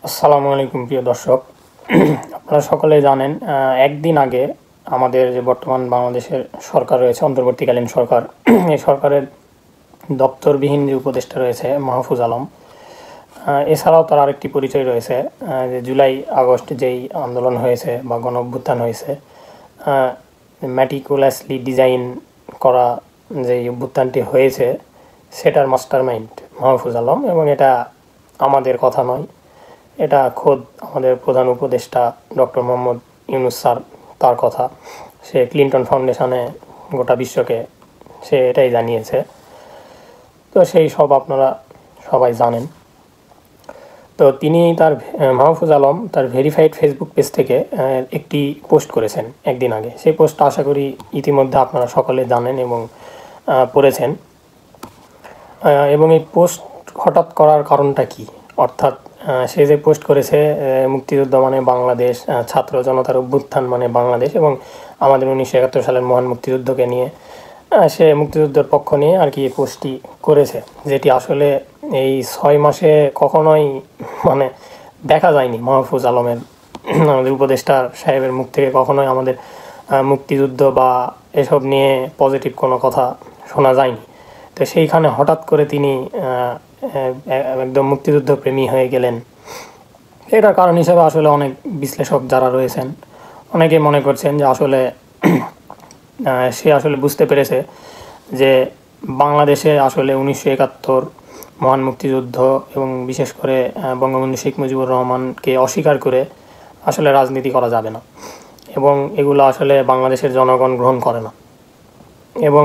আসসালামু আলাইকুম প্রিয় দর্শক। আপনারা সকলেই জানেন একদিন আগে আমাদের যে বর্তমান বাংলাদেশের সরকার রয়েছে, অন্তর্বর্তীকালীন সরকার, এই সরকারের দপ্তরবিহীন যে উপদেষ্টা রয়েছে মাহফুজ আলম, এছাড়াও তার আরেকটি পরিচয় রয়েছে, যে জুলাই আগস্ট যেই আন্দোলন হয়েছে বা গণ অভ্যুত্থান হয়েছে, ম্যাটিকুলাসলি ডিজাইন করা যেই অভ্যুত্থানটি হয়েছে সেটার মাস্টার মাইন্ড মাহফুজ আলম। এবং এটা আমাদের কথা নয়, এটা খোদ আমাদের প্রধান উপদেষ্টা ডক্টর মোহাম্মদ ইউনুস স্যার, তার কথা। সে ক্লিন্টন ফাউন্ডেশনে গোটা বিশ্বকে সে এটাই জানিয়েছে। তো সেই সব আপনারা সবাই জানেন। তো তিনি তার মাহফুজ আলম তার ভেরিফাইড ফেসবুক পেজ থেকে একটি পোস্ট করেছেন একদিন আগে। সেই পোস্টটা আশা করি ইতিমধ্যে আপনারা সকলে জানেন এবং পড়েছেন। এবং এই পোস্ট হঠাৎ করার কারণটা কি, অর্থাৎ সে যে পোস্ট করেছে মুক্তিযুদ্ধ মানে বাংলাদেশ, ছাত্র জনতার অভ্যুত্থান মানে বাংলাদেশ, এবং আমাদের 1971 সালের মহান মুক্তিযুদ্ধকে নিয়ে সে মুক্তিযুদ্ধের পক্ষ নিয়ে আর কি পোস্টটি করেছে, যেটি আসলে এই 6 মাসে কখনোই মানে দেখা যায়নি। মাহফুজ আলমের আমাদের উপদেষ্টা সাহেবের মুখ থেকে কখনোই আমাদের মুক্তিযুদ্ধ বা এসব নিয়ে পজিটিভ কোনো কথা শোনা যায়নি। তো সেইখানে হঠাৎ করে তিনি একদম মুক্তিযুদ্ধ প্রেমী হয়ে গেলেন। এটার কারণ হিসেবে আসলে অনেক বিশ্লেষক যারা রয়েছেন অনেকে মনে করছেন যে আসলে সে আসলে বুঝতে পেরেছে যে বাংলাদেশে আসলে 1971 মহান মুক্তিযুদ্ধ এবং বিশেষ করে বঙ্গবন্ধু শেখ মুজিবুর রহমানকে অস্বীকার করে আসলে রাজনীতি করা যাবে না, এবং এগুলো আসলে বাংলাদেশের জনগণ গ্রহণ করে না। এবং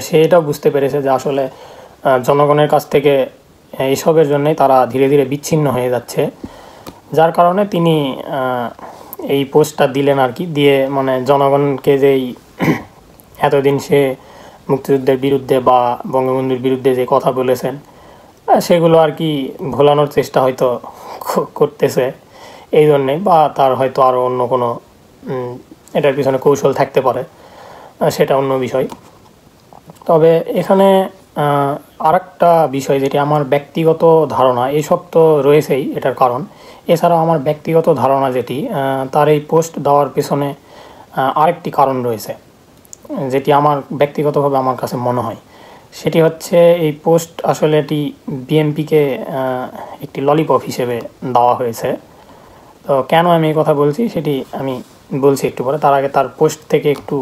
সে এটাও বুঝতে পেরেছে যে আসলে জনগণের কাছ থেকে এইসবের জন্যই তারা ধীরে ধীরে বিচ্ছিন্ন হয়ে যাচ্ছে, যার কারণে তিনি এই পোস্টটা দিলেন আর কি। দিয়ে মানে জনগণকে যেই এতদিন সে মুক্তিযুদ্ধের বিরুদ্ধে বা বঙ্গবন্ধুর বিরুদ্ধে যে কথা বলেছেন সেগুলো আর কি ভোলানোর চেষ্টা হয়তো করতেছে এই জন্যে, বা তার হয়তো আরও অন্য কোনো এটার পিছনে কৌশল থাকতে পারে, সেটা অন্য বিষয়। তবে এখানে আরেকটা বিষয় যেটি আমার ব্যক্তিগত ধারণা, এইসব তো রয়েছেই এটার কারণ, এছাড়াও আমার ব্যক্তিগত ধারণা যেটি, তার এই পোস্ট দেওয়ার পেছনে আরেকটি কারণ রয়েছে যেটি আমার ব্যক্তিগতভাবে আমার কাছে মনে হয়। সেটি হচ্ছে এই পোস্ট আসলে এটি বিএনপিকে একটি ললিপপ হিসেবে দেওয়া হয়েছে। তো কেন আমি এই কথা বলছি সেটি আমি বলছি একটু পরে। তার আগে তার পোস্ট থেকে একটু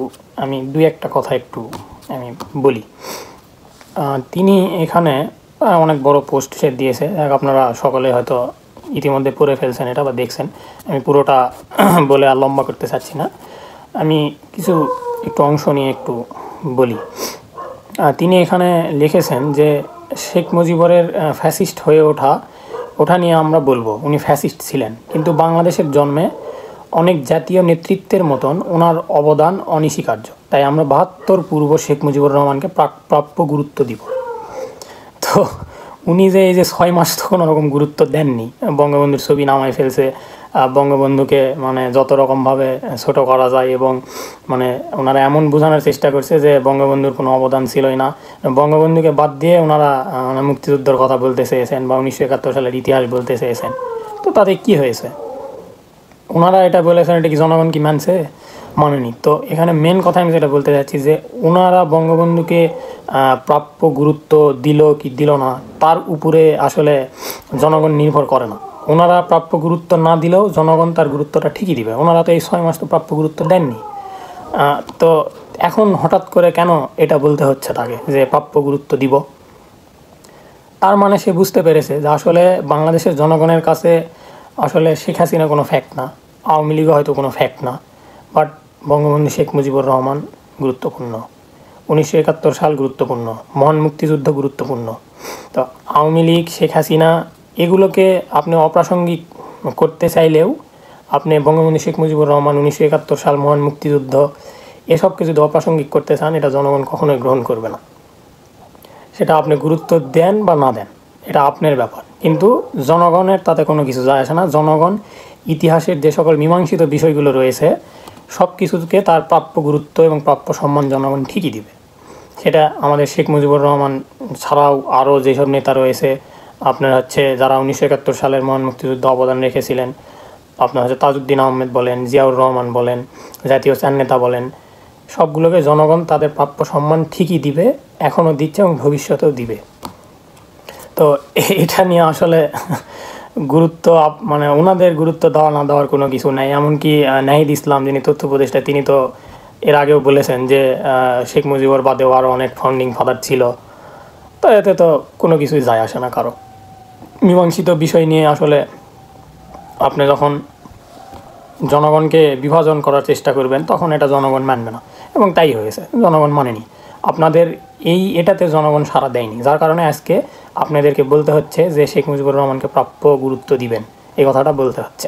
আমি দুই একটা কথা একটু আমি বলি। তিনি এখানে অনেক বড় পোস্ট সে দিয়েছে, আপনারা সকলে হয়তো ইতিমধ্যে পড়ে ফেলছেন এটা বা দেখছেন। আমি পুরোটা বলে আর লম্বা করতে চাচ্ছি না, আমি কিছু একটু অংশ নিয়ে একটু বলি। তিনি এখানে লিখেছেন যে শেখ মুজিবুরের ফ্যাসিস্ট হয়ে ওঠা নিয়ে আমরা বলবো উনি ফ্যাসিস্ট ছিলেন, কিন্তু বাংলাদেশের জন্মে অনেক জাতীয় নেতৃত্বের মতন ওনার অবদান অনস্বীকার্য, তাই আমরা 72 পূর্ব শেখ মুজিবুর রহমানকে প্রাপ্য গুরুত্ব দিব। তো উনি যে এই যে 6 মাস তো কোনো রকম গুরুত্ব দেননি, বঙ্গবন্ধুর ছবি নামায় ফেলছে, বঙ্গবন্ধুকে মানে যত রকমভাবে ছোট করা যায়, এবং মানে ওনারা এমন বোঝানোর চেষ্টা করছে যে বঙ্গবন্ধুর কোনো অবদান ছিলই না। বঙ্গবন্ধুকে বাদ দিয়ে ওনারা মুক্তিযুদ্ধের কথা বলতে চেয়েছেন বা 1971 সালের ইতিহাস বলতে চেয়েছেন। তো তাতে কি হয়েছে? ওনারা এটা বলেছেন, এটা কি জনগণ কি মানছে? মানেনি। তো এখানে মেন কথা আমি যেটা বলতে চাচ্ছি যে ওনারা বঙ্গবন্ধুকে প্রাপ্য গুরুত্ব দিল কি দিল না তার উপরে আসলে জনগণ নির্ভর করে না। ওনারা প্রাপ্য গুরুত্ব না দিলেও জনগণ তার গুরুত্বটা ঠিকই দিবে। ওনারা তো এই 6 মাস তো প্রাপ্য গুরুত্ব দেননি। তো এখন হঠাৎ করে কেন এটা বলতে হচ্ছে তাকে যে প্রাপ্য গুরুত্ব দিব? তার মানে সে বুঝতে পেরেছে যে আসলে বাংলাদেশের জনগণের কাছে আসলে শেখ হাসিনা কোনো ফ্যাক্ট না, আওয়ামী লীগও হয়তো কোনো ফ্যাক্ট না, বাট বঙ্গবন্ধু শেখ মুজিবুর রহমান গুরুত্বপূর্ণ, 1971 সাল গুরুত্বপূর্ণ, মহান মুক্তিযুদ্ধ গুরুত্বপূর্ণ। তো আওয়ামী লীগ, শেখ হাসিনা এগুলোকে আপনি অপ্রাসঙ্গিক করতে চাইলেও আপনি বঙ্গবন্ধু শেখ মুজিবুর রহমান, 1971 সাল মহান মুক্তিযুদ্ধ এসবকে যদি অপ্রাসঙ্গিক করতে চান, এটা জনগণ কখনোই গ্রহণ করবে না। সেটা আপনি গুরুত্ব দেন বা না দেন, এটা আপনার ব্যাপার, কিন্তু জনগণের তাতে কোনো কিছু যায় আসে না। জনগণ ইতিহাসের যে সকল মীমাংসিত বিষয়গুলো রয়েছে সব কিছুকে তার প্রাপ্য গুরুত্ব এবং প্রাপ্য সম্মান জনগণ ঠিকই দিবে। সেটা আমাদের শেখ মুজিবুর রহমান ছাড়াও আরও যেসব নেতা রয়েছে, আপনার হচ্ছে যারা 1971 সালের মহান মুক্তিযুদ্ধে অবদান রেখেছিলেন, আপনার হচ্ছে তাজউদ্দিন আহমেদ বলেন, জিয়াউর রহমান বলেন, জাতীয় চার নেতা বলেন, সবগুলোকে জনগণ তাদের প্রাপ্য সম্মান ঠিকই দিবে, এখনও দিচ্ছে এবং ভবিষ্যতেও দিবে। তো এটা নিয়ে আসলে গুরুত্ব মানে ওনাদের গুরুত্ব দেওয়া না দেওয়ার কোনো কিছু নাই। এমনকি নাহিদ ইসলাম যিনি তথ্য উপদেষ্টা, তিনি তো এর আগেও বলেছেন যে শেখ মুজিবুর বাদেও আরও অনেক ফাউন্ডিং ফাদার ছিল। তো এতে তো কোনো কিছুই যায় আসে না কারো। মীমাংসিত বিষয় নিয়ে আসলে আপনি যখন জনগণকে বিভাজন করার চেষ্টা করবেন তখন এটা জনগণ মানবে না, এবং তাই হয়েছে, জনগণ মানেনি। আপনাদের এটাতে জনগণ সাড়া দেয়নি, যার কারণে আজকে আপনাদেরকে বলতে হচ্ছে যে শেখ মুজিবুর রহমানকে প্রাপ্য গুরুত্ব দিবেন, এই কথাটা বলতে হচ্ছে।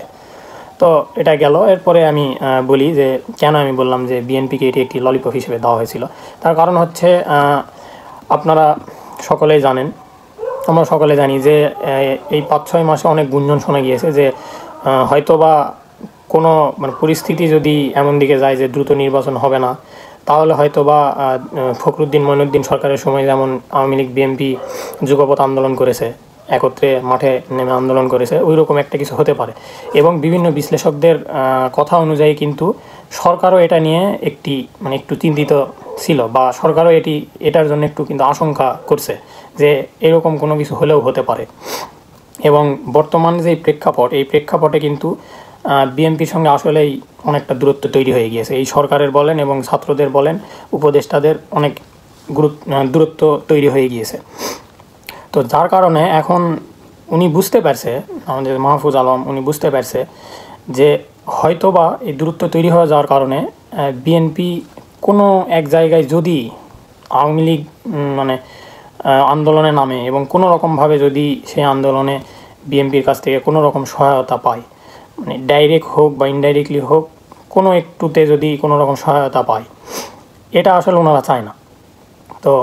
তো এটা গেল। এরপরে আমি বলি যে কেন আমি বললাম যে বিএনপিকে এটি একটি ললিপপ হিসেবে দেওয়া হয়েছিল। তার কারণ হচ্ছে আপনারা সকলেই জানেন, আমরা সকলে জানি যে এই 5-6 মাসে অনেক গুঞ্জন শোনা গিয়েছে যে হয়তোবা কোনো মানে পরিস্থিতি যদি এমন দিকে যায় যে দ্রুত নির্বাচন হবে না, তাহলে হয়তোবা ফখরুদ্দিন মঈনুদ্দিন সরকারের সময় যেমন আওয়ামী লীগ বিএনপি যুগপৎ আন্দোলন করেছে, একত্রে মাঠে নেমে আন্দোলন করেছে, ওই রকম একটা কিছু হতে পারে। এবং বিভিন্ন বিশ্লেষকদের কথা অনুযায়ী কিন্তু সরকারও এটা নিয়ে একটু চিন্তিত ছিল, বা সরকারও এটার জন্য একটু কিন্তু আশঙ্কা করছে যে এরকম কোনো কিছু হলেও হতে পারে। এবং বর্তমান যে প্রেক্ষাপট, এই প্রেক্ষাপটে কিন্তু বিএনপির সঙ্গে আসলেই অনেকটা দূরত্ব তৈরি হয়ে গিয়েছে। এই সরকারের বলেন এবং ছাত্রদের বলেন, উপদেষ্টাদের অনেক দূরত্ব তৈরি হয়ে গিয়েছে। তো যার কারণে এখন উনি বুঝতে পারছে, আমাদের মাহফুজ আলম উনি বুঝতে পারছে যে হয়তোবা এই দূরত্ব তৈরি হয়ে যাওয়ার কারণে বিএনপি কোনো এক জায়গায় যদি আওয়ামী লীগ মানে আন্দোলনে নামে এবং কোনো রকমভাবে যদি সেই আন্দোলনে বিএনপির কাছ থেকে কোনো রকম সহায়তা পায়, মানে ডাইরেক্ট হোক বা ইনডাইরেক্টলি হোক, কোনো একটুতে যদি কোনো রকম সহায়তা পায়, এটা আসলে ওনারা চায় না। তো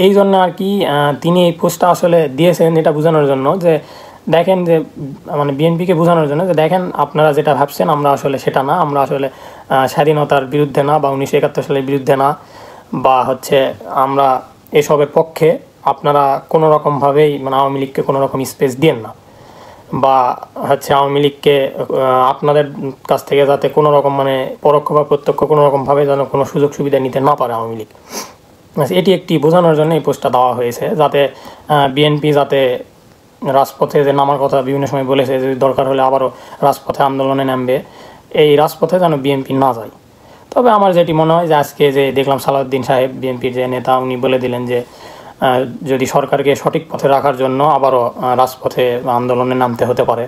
এই জন্য আর কি তিনি এই পোস্টটা আসলে দিয়েছেন, এটা বোঝানোর জন্য যে দেখেন যে মানে বিএনপিকে বোঝানোর জন্য যে দেখেন আপনারা যেটা ভাবছেন আমরা আসলে সেটা না, আমরা আসলে স্বাধীনতার বিরুদ্ধে না, বা 1971 সালের বিরুদ্ধে না, বা হচ্ছে আমরা এসবের পক্ষে। আপনারা কোনো রকমভাবেই মানে আওয়ামী লীগকে কোনো রকম স্পেস দিয়েন না, বা হচ্ছে আওয়ামী লীগকে আপনাদের কাছ থেকে যাতে কোনো রকম মানে পরোক্ষ বা প্রত্যক্ষ কোনো রকমভাবে যেন কোনো সুযোগ সুবিধা নিতে না পারে আওয়ামী লীগ। এটি একটি বোঝানোর জন্য এই পোস্টটা দেওয়া হয়েছে, যাতে বিএনপি যাতে রাজপথে যে নামার কথা বিভিন্ন সময় বলেছে, যদি দরকার হলে আবারও রাজপথে আন্দোলনে নামবে, এই রাজপথে যেন বিএনপি না যায়। তবে আমার যেটি মনে হয় যে আজকে যে দেখলাম সালাউদ্দিন সাহেব বিএনপির যে নেতা, উনি বলে দিলেন যে যদি সরকারকে সঠিক পথে রাখার জন্য আবারও রাজপথে আন্দোলনে নামতে হতে পারে।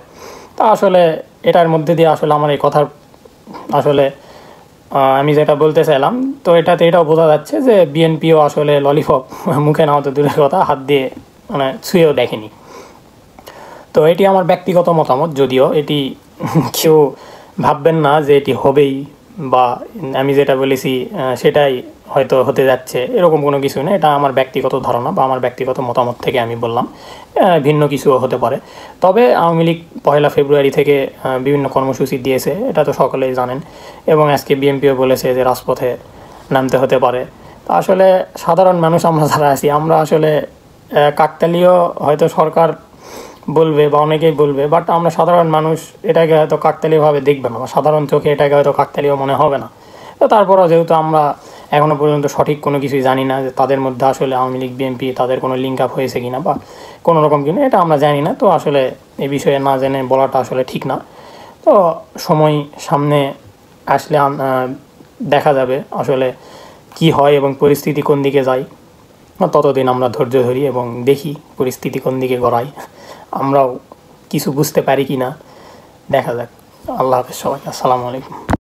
তা আসলে এটার মধ্যে দিয়ে আসলে আমার এই কথার আসলে আমি যেটা বলতে চাইলাম, তো এটাও বোঝা যাচ্ছে যে বিএনপিও আসলে ললিপপ মুখে নেওয়া তো দূরের কথা, হাত দিয়ে মানে ছুঁয়েও দেখেনি। তো এটি আমার ব্যক্তিগত মতামত, যদিও এটি কেউ ভাববেন না যে এটি হবেই, বা আমি যেটা বলেছি সেটাই হয়তো হতে যাচ্ছে, এরকম কোনো কিছু না। এটা আমার ব্যক্তিগত ধারণা বা আমার ব্যক্তিগত মতামত থেকে আমি বললাম, ভিন্ন কিছুও হতে পারে। তবে আওয়ামী লীগ 1 ফেব্রুয়ারি থেকে বিভিন্ন কর্মসূচি দিয়েছে, এটা তো সকলেই জানেন, এবং আজকে বিএনপিও বলেছে যে রাজপথে নামতে হতে পারে। তো আসলে সাধারণ মানুষ আমরা যারা আছি, আমরা আসলে কাকতালীয় হয়তো সরকার বলবে বা অনেকেই বলবে, বাট আমরা সাধারণ মানুষ এটাকে হয়তো কাকতালীয়ভাবে দেখবে না, বা সাধারণ চোখে এটাকে হয়তো কাকতালীয় মনে হবে না। তো তারপরও যেহেতু আমরা এখনও পর্যন্ত সঠিক কোনো কিছুই জানি না যে তাদের মধ্যে আসলে আওয়ামী লীগ বিএনপি তাদের কোনো লিঙ্ক আপ হয়েছে কিনা বা কোনো রকম কিনা, এটা আমরা জানি না। তো আসলে এই বিষয়ে না জেনে বলাটা আসলে ঠিক না। তো সময় সামনে আসলে দেখা যাবে আসলে কি হয় এবং পরিস্থিতি কোন দিকে যায়। ততদিন আমরা ধৈর্য ধরি এবং দেখি পরিস্থিতি কোন দিকে গড়ায়, আমরাও কিছু বুঝতে পারি কি না, দেখা যাক। আল্লাহ হাফেজ সবাই, আসসালামু আলাইকুম।